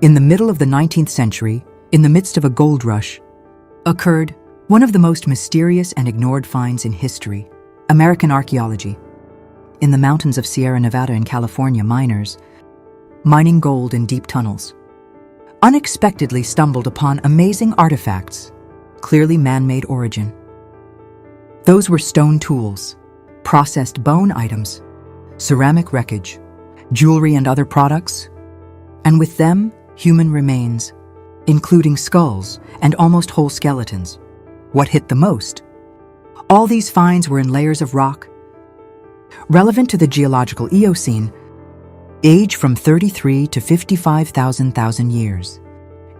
In the middle of the 19th century, in the midst of a gold rush, occurred one of the most mysterious and ignored finds in history, American archaeology. In the mountains of Sierra Nevada in California, miners, mining gold in deep tunnels, unexpectedly stumbled upon amazing artifacts, clearly man-made origin. Those were stone tools, processed bone items, ceramic wreckage, jewelry and other products, and with them, human remains, including skulls and almost whole skeletons. What hit the most? All these finds were in layers of rock, relevant to the geological Eocene, age from 33 to 55,000 years.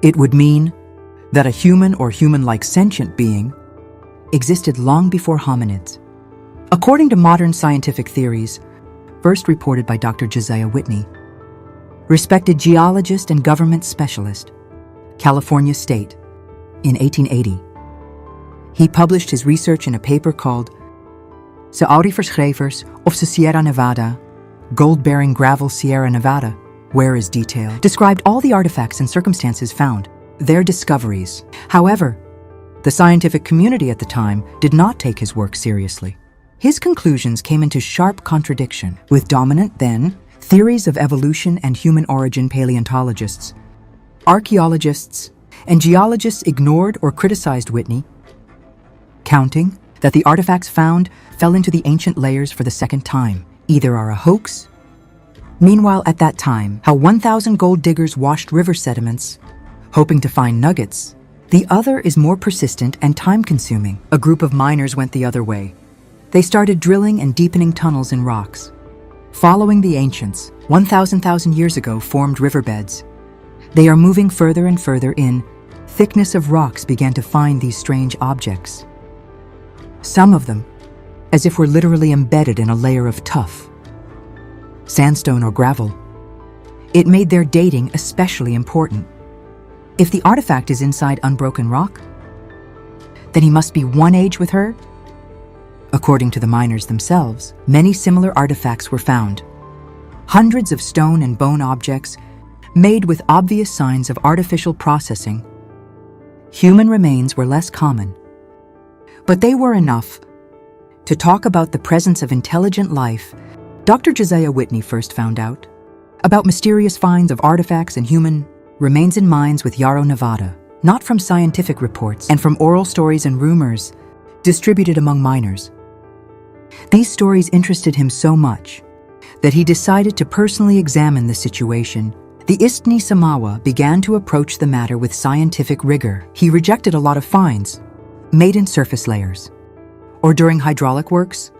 It would mean that a human or human-like sentient being existed long before hominids. According to modern scientific theories, first reported by Dr. Josiah Whitney, respected geologist and government specialist, California State, in 1880. He published his research in a paper called Se Auriferschrijvers of the Sierra Nevada, Gold-Bearing Gravel Sierra Nevada, where is detailed, described all the artifacts and circumstances found, their discoveries. However, the scientific community at the time did not take his work seriously. His conclusions came into sharp contradiction with dominant, then, theories of evolution and human origin. Paleontologists, archaeologists, and geologists ignored or criticized Whitney, counting that the artifacts found fell into the ancient layers for the second time, either are a hoax. Meanwhile, at that time, how 1,000 gold diggers washed river sediments, hoping to find nuggets. The other is more persistent and time-consuming. A group of miners went the other way. They started drilling and deepening tunnels in rocks. Following the ancients, 1,000 years ago formed riverbeds. They are moving further and further in. Thickness of rocks began to find these strange objects. Some of them, as if were literally embedded in a layer of tuff, sandstone or gravel. It made their dating especially important. If the artifact is inside unbroken rock, then he must be one age with her. According to the miners themselves, many similar artifacts were found. Hundreds of stone and bone objects made with obvious signs of artificial processing. Human remains were less common, but they were enough to talk about the presence of intelligent life. Dr. Josiah Whitney first found out about mysterious finds of artifacts and human remains in mines with Yarrow, Nevada, not from scientific reports and from oral stories and rumors distributed among miners. These stories interested him so much that he decided to personally examine the situation. The Istni Samawa began to approach the matter with scientific rigor. He rejected a lot of finds made in surface layers or during hydraulic works,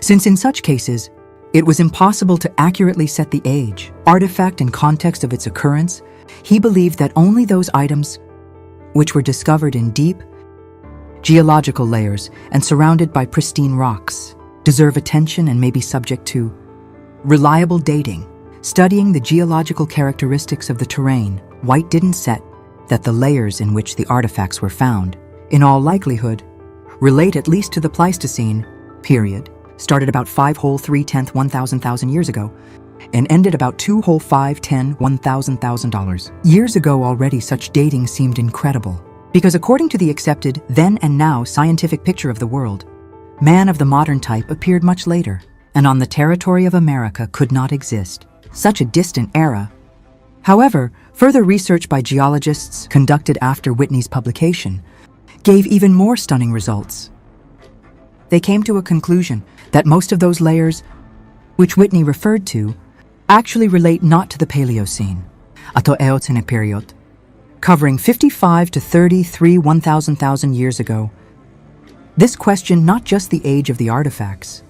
since in such cases, it was impossible to accurately set the age, artifact, and context of its occurrence. He believed that only those items which were discovered in deep geological layers and surrounded by pristine rocks deserve attention and may be subject to reliable dating. Studying the geological characteristics of the terrain, White didn't set that the layers in which the artifacts were found, in all likelihood, relate at least to the Pleistocene period, started about 5-3/10 1,000 years ago, and ended about 2-5-10 1,000 years ago. Already such dating seemed incredible, because according to the accepted then and now scientific picture of the world, man of the modern type appeared much later, and on the territory of America could not exist. Such a distant era. However, further research by geologists conducted after Whitney's publication gave even more stunning results. They came to a conclusion that most of those layers, which Whitney referred to, actually relate not to the Paleocene, ato Eocene period, covering 55 to 33 1,000 years ago. This questioned not just the age of the artifacts,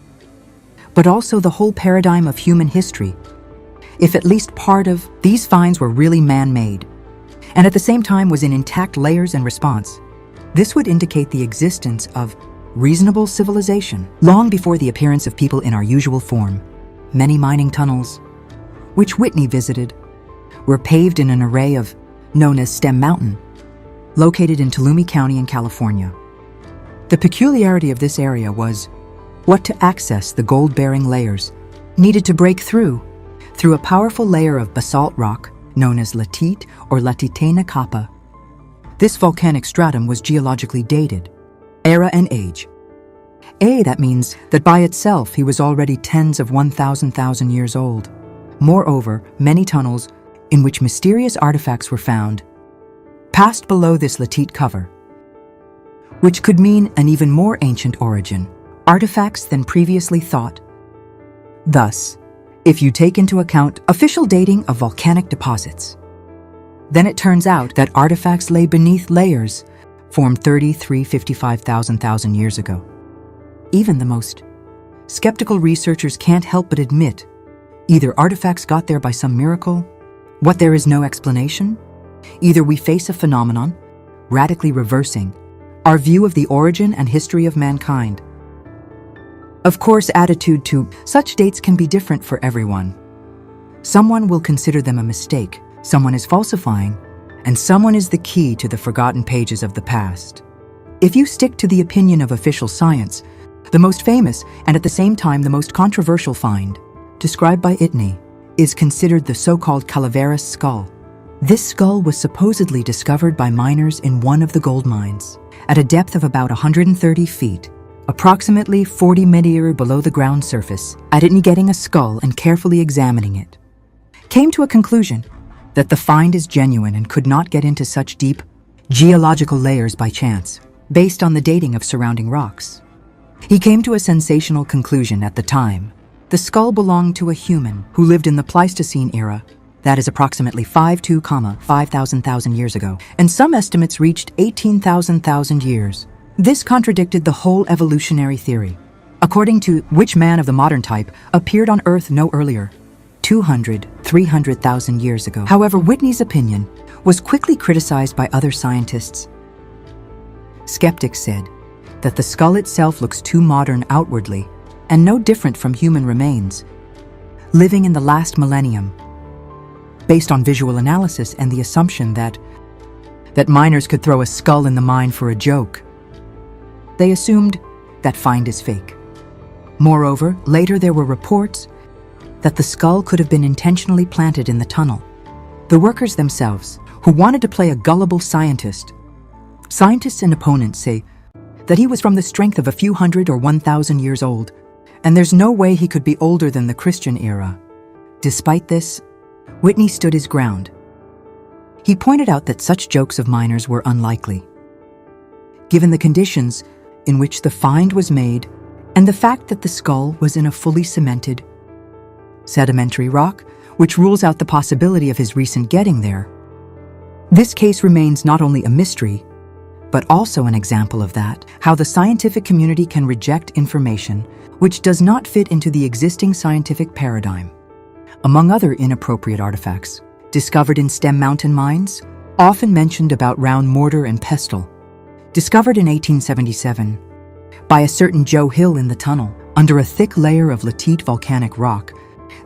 but also the whole paradigm of human history, if at least part of these finds were really man-made, and at the same time was in intact layers and response. This would indicate the existence of reasonable civilization long before the appearance of people in our usual form. Many mining tunnels, which Whitney visited, were paved in an array of known as Stem Mountain, located in Tuolumne County in California. The peculiarity of this area was what to access the gold-bearing layers needed to break through a powerful layer of basalt rock known as Latite or Latitana Kappa. This volcanic stratum was geologically dated, era and age. That means that by itself he was already tens of 1,000 years old. Moreover, many tunnels in which mysterious artifacts were found passed below this latite cover, which could mean an even more ancient origin, artifacts than previously thought. Thus, if you take into account official dating of volcanic deposits, then it turns out that artifacts lay beneath layers formed 55,000 years ago. Even the most skeptical researchers can't help but admit either artifacts got there by some miracle, what there is no explanation, either we face a phenomenon radically reversing our view of the origin and history of mankind. Of course, attitude to such dates can be different for everyone. Someone will consider them a mistake, someone is falsifying, and someone is the key to the forgotten pages of the past. If you stick to the opinion of official science, the most famous and at the same time the most controversial find, described by Whitney, is considered the so-called Calaveras skull. This skull was supposedly discovered by miners in one of the gold mines at a depth of about 130 feet, approximately 40 meters below the ground surface. At Whitney getting a skull and carefully examining it, came to a conclusion that the find is genuine and could not get into such deep geological layers by chance, based on the dating of surrounding rocks. He came to a sensational conclusion at the time. The skull belonged to a human who lived in the Pleistocene era, that is approximately 5,000 years ago, and some estimates reached 18,000 years. This contradicted the whole evolutionary theory, according to which man of the modern type appeared on Earth no earlier, 300,000 years ago. However, Whitney's opinion was quickly criticized by other scientists. Skeptics said that the skull itself looks too modern outwardly and no different from human remains living in the last millennium, based on visual analysis and the assumption that miners could throw a skull in the mine for a joke. They assumed that find is fake. Moreover, later there were reports that the skull could have been intentionally planted in the tunnel. The workers themselves, who wanted to play a gullible scientists and opponents say that he was from the strength of a few hundred or 1,000 years old, and there's no way he could be older than the Christian era. Despite this, Whitney stood his ground. He pointed out that such jokes of miners were unlikely, given the conditions in which the find was made and the fact that the skull was in a fully cemented sedimentary rock, which rules out the possibility of his recent getting there. This case remains not only a mystery, but also an example of that, how the scientific community can reject information which does not fit into the existing scientific paradigm. Among other inappropriate artifacts discovered in Stem Mountain mines, often mentioned about round mortar and pestle, discovered in 1877 by a certain Joe Hill in the tunnel under a thick layer of latite volcanic rock.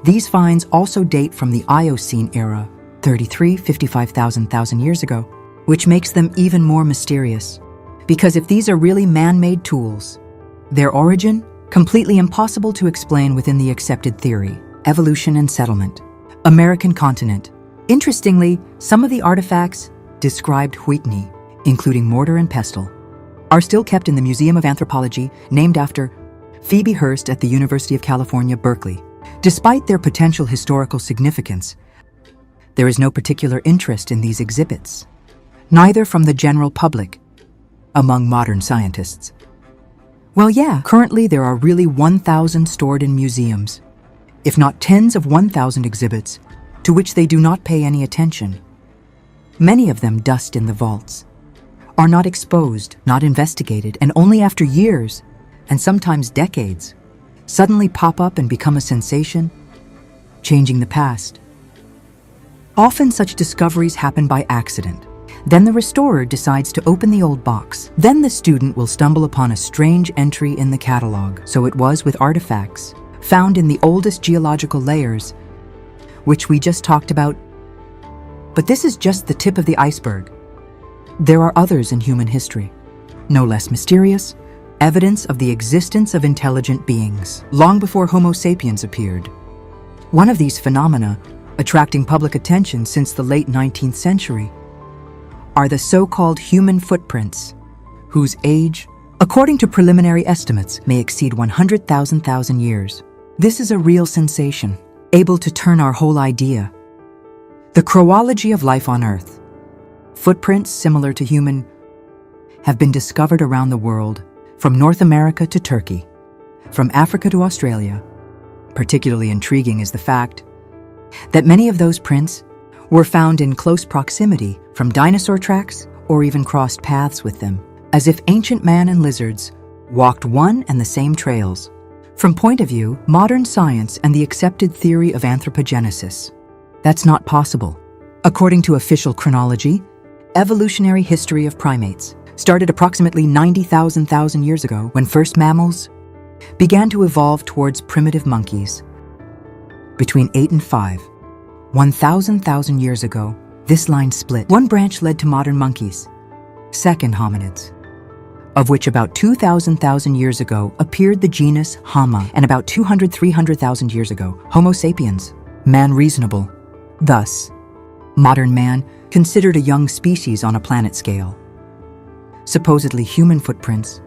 These finds also date from the Eocene era, 55,000 years ago, which makes them even more mysterious. Because if these are really man-made tools, their origin, completely impossible to explain within the accepted theory, evolution and settlement, American continent. Interestingly, some of the artifacts described Whitney, including mortar and pestle, are still kept in the Museum of Anthropology, named after Phoebe Hearst at the University of California, Berkeley. Despite their potential historical significance, there is no particular interest in these exhibits, neither from the general public, among modern scientists. Well, yeah, currently there are really 1,000 stored in museums, if not tens of 1,000 exhibits, to which they do not pay any attention. Many of them dust in the vaults, are not exposed, not investigated, and only after years, and sometimes decades, suddenly pop up and become a sensation, changing the past. Often such discoveries happen by accident. Then the restorer decides to open the old box. Then the student will stumble upon a strange entry in the catalog. So it was with artifacts found in the oldest geological layers, which we just talked about. But this is just the tip of the iceberg. There are others in human history, no less mysterious, evidence of the existence of intelligent beings long before Homo sapiens appeared. One of these phenomena attracting public attention since the late 19th century, are the so-called human footprints, whose age, according to preliminary estimates, may exceed 100,000 years. This is a real sensation, able to turn our whole idea. The chronology of life on Earth. Footprints similar to human have been discovered around the world, from North America to Turkey, from Africa to Australia. Particularly intriguing is the fact that many of those prints were found in close proximity from dinosaur tracks or even crossed paths with them, as if ancient man and lizards walked one and the same trails. From point of view, modern science and the accepted theory of anthropogenesis, that's not possible. According to official chronology, evolutionary history of primates started approximately 90,000 years ago when first mammals began to evolve towards primitive monkeys. Between 8 and 5, 1,000 years ago, this line split. One branch led to modern monkeys, second hominids, of which about 2,000 years ago appeared the genus Homo, and about 300,000 years ago, Homo sapiens, man reasonable. Thus, modern man considered a young species on a planet scale. Supposedly human footprints,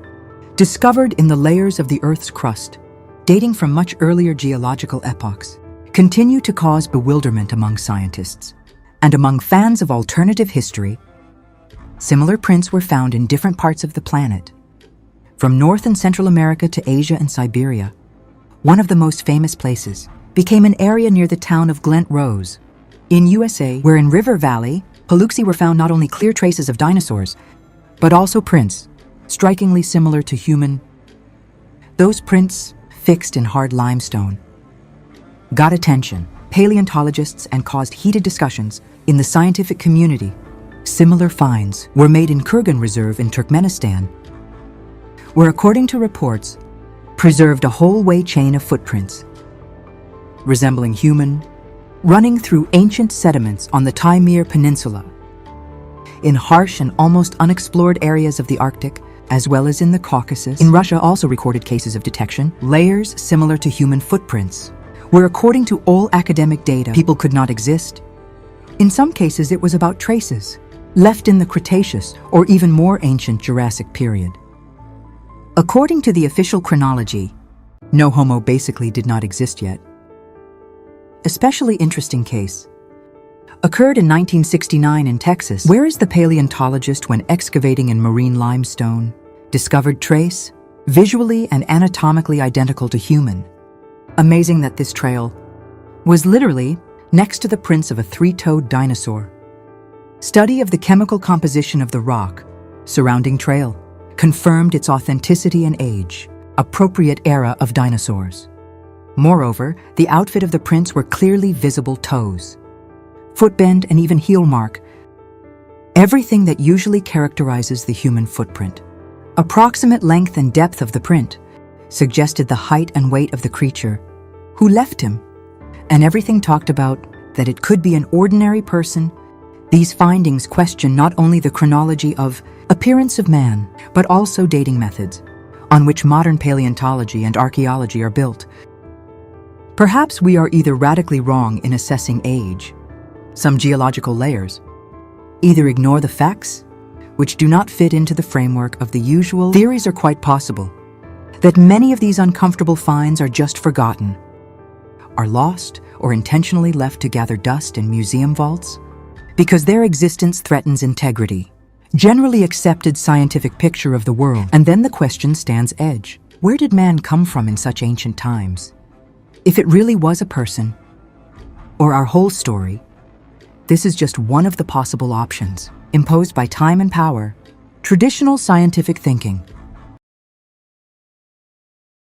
discovered in the layers of the Earth's crust, dating from much earlier geological epochs, continue to cause bewilderment among scientists. And among fans of alternative history, similar prints were found in different parts of the planet. From North and Central America to Asia and Siberia, one of the most famous places became an area near the town of Glent Rose, in USA, where in River Valley, Paluxy were found not only clear traces of dinosaurs, but also prints, strikingly similar to human. Those prints, fixed in hard limestone, got attention, paleontologists, and caused heated discussions in the scientific community. Similar finds were made in Kurgan Reserve in Turkmenistan, where, according to reports, preserved a whole way chain of footprints, resembling human, running through ancient sediments on the Taimyr Peninsula, in harsh and almost unexplored areas of the Arctic, as well as in the Caucasus. In Russia, also recorded cases of detection, layers similar to human footprints, where, according to all academic data, people could not exist. In some cases, it was about traces left in the Cretaceous or even more ancient Jurassic period. According to the official chronology, no Homo basically did not exist yet. Especially interesting case occurred in 1969 in Texas. Where is the paleontologist when excavating in marine limestone? Discovered trace, visually and anatomically identical to human. Amazing that this trail was literally next to the prints of a three-toed dinosaur. Study of the chemical composition of the rock surrounding trail confirmed its authenticity and age, appropriate era of dinosaurs. Moreover, the outfit of the prints were clearly visible toes, footbend, and even heel mark. Everything that usually characterizes the human footprint. Approximate length and depth of the print suggested the height and weight of the creature who left him, and everything talked about that it could be an ordinary person. These findings question not only the chronology of appearance of man, but also dating methods on which modern paleontology and archaeology are built. Perhaps we are either radically wrong in assessing age, some geological layers, either ignore the facts, which do not fit into the framework of the usual. Theories are quite possible that many of these uncomfortable finds are just forgotten, are lost, or intentionally left to gather dust in museum vaults, because their existence threatens integrity, generally accepted scientific picture of the world. And then the question stands edge. Where did man come from in such ancient times? If it really was a person, or our whole story, this is just one of the possible options imposed by time and power. Traditional scientific thinking